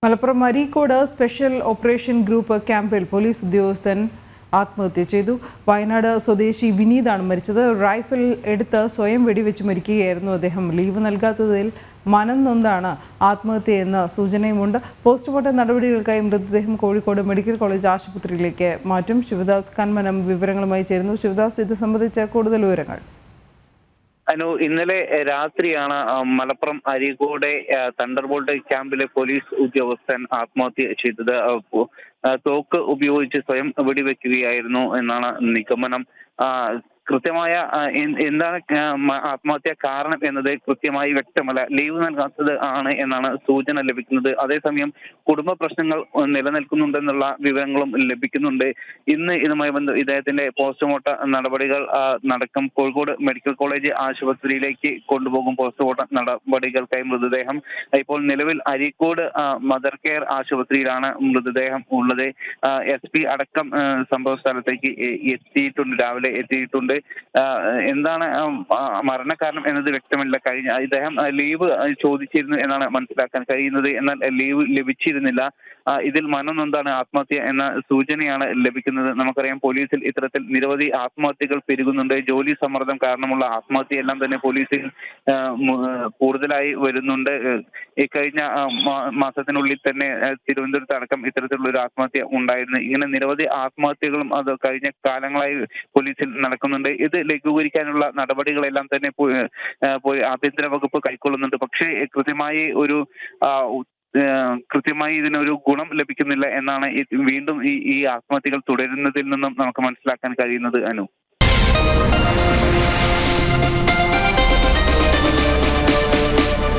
Malappuram Areekode special operation group ക്യാമ്പിൽ police ഉദ്യോഗസ്ഥൻ ആത്മഹത്യ ചെയ്തു. വയനാട് സ്വദേശി വിനീതാണ് മരിച്ചത്. റൈഫിൾ എടുത്ത് സ്വയം വെടിവെച്ച് മരിക്കുകയായിരുന്നു അദ്ദേഹം. ലീവ് നൽകാത്തതിൽ മനം നൊന്താണ് ആത്മഹത്യയെന്ന സൂചനയുമുണ്ട്. പോസ്റ്റ്മോർട്ടം നടപടികൾക്കായി മൃതദേഹം കോഴിക്കോട് മെഡിക്കൽ കോളേജ് ആശുപത്രിയിലേക്ക് മാറ്റും. ശിവദാസ് കന്മനം വിവരങ്ങളുമായി ചേരുന്നു. ശിവദാസ്, ഇത് സംബന്ധിച്ച കൂടുതൽ വിവരങ്ങൾ. ഇന്നലെ രാത്രിയാണ് മലപ്പുറം അരീക്കോട് തണ്ടർബോൾട്ട് ക്യാമ്പിലെ പോലീസ് ഉദ്യോഗസ്ഥൻ ആത്മഹത്യ ചെയ്തത്. തോക്ക് ഉപയോഗിച്ച് സ്വയം വെടിവെക്കുകയായിരുന്നു എന്നാണ് നിഗമനം. കൃത്യമായ എന്താണ് ആത്മഹത്യ കാരണം എന്നത് കൃത്യമായി വ്യക്തമല്ല. ലീവ് നൽകാത്തത് ആണ് എന്നാണ് സൂചന ലഭിക്കുന്നത്. അതേസമയം കുടുംബ പ്രശ്നങ്ങൾ നിലനിൽക്കുന്നുണ്ടെന്നുള്ള വിവരങ്ങളും ലഭിക്കുന്നുണ്ട്. ഇന്ന് ഇതുമായി ഇദ്ദേഹത്തിന്റെ പോസ്റ്റ്മോർട്ടം നടപടികൾ നടക്കും. കോഴിക്കോട് മെഡിക്കൽ കോളേജ് ആശുപത്രിയിലേക്ക് കൊണ്ടുപോകും. പോസ്റ്റ്മോർട്ടം നടപടികൾക്കായി മൃതദേഹം ഇപ്പോൾ നിലവിൽ അരീക്കോട് മദർ കെയർ ആശുപത്രിയിലാണ് മൃതദേഹം ഉള്ളത്. SP അടക്കം സംഭവ സ്ഥലത്തേക്ക് എത്തിയിട്ടുണ്ട്, രാവിലെ എത്തിയിട്ടുണ്ട്. എന്താണ് മരണകാരണം എന്നത് വ്യക്തമല്ല. ഇദ്ദേഹം ലീവ് ചോദിച്ചിരുന്നു എന്നാണ് മനസ്സിലാക്കാൻ കഴിയുന്നത്. എന്നാൽ ലീവ് ലഭിച്ചിരുന്നില്ല. ഇതിൽ മനം നൊന്താണ് ആത്മഹത്യ എന്ന സൂചനയാണ് ലഭിക്കുന്നത്. നമുക്കറിയാം, പോലീസിൽ ഇത്തരത്തിൽ നിരവധി ആത്മഹത്യകൾ പെരുകുന്നുണ്ട്. ജോലി സമ്മർദ്ദം കാരണമുള്ള ആത്മഹത്യയെല്ലാം തന്നെ പോലീസിൽ കൂടുതലായി വരുന്നുണ്ട്. ഇക്കഴിഞ്ഞ മാസത്തിനുള്ളിൽ തന്നെ തിരുവനന്തപുരത്ത് അടക്കം ഇത്തരത്തിലുള്ള ഒരു ആത്മഹത്യ ഉണ്ടായിരുന്നു. ഇങ്ങനെ നിരവധി ആത്മഹത്യകളും അത് കഴിഞ്ഞ കാലങ്ങളായി പോലീസിൽ നടക്കുന്നുണ്ട്. ഇത് ലഘൂകരിക്കാനുള്ള നടപടികളെല്ലാം തന്നെ ആഭ്യന്തര വകുപ്പ് കൈക്കൊള്ളുന്നുണ്ട്. പക്ഷേ കൃത്യമായി ഇതിനൊരു ഗുണം ലഭിക്കുന്നില്ല എന്നാണ് വീണ്ടും ഈ ആത്മഹത്യകൾ തുടരുന്നതിൽ നിന്നും നമുക്ക് മനസ്സിലാക്കാൻ കഴിയുന്നത്.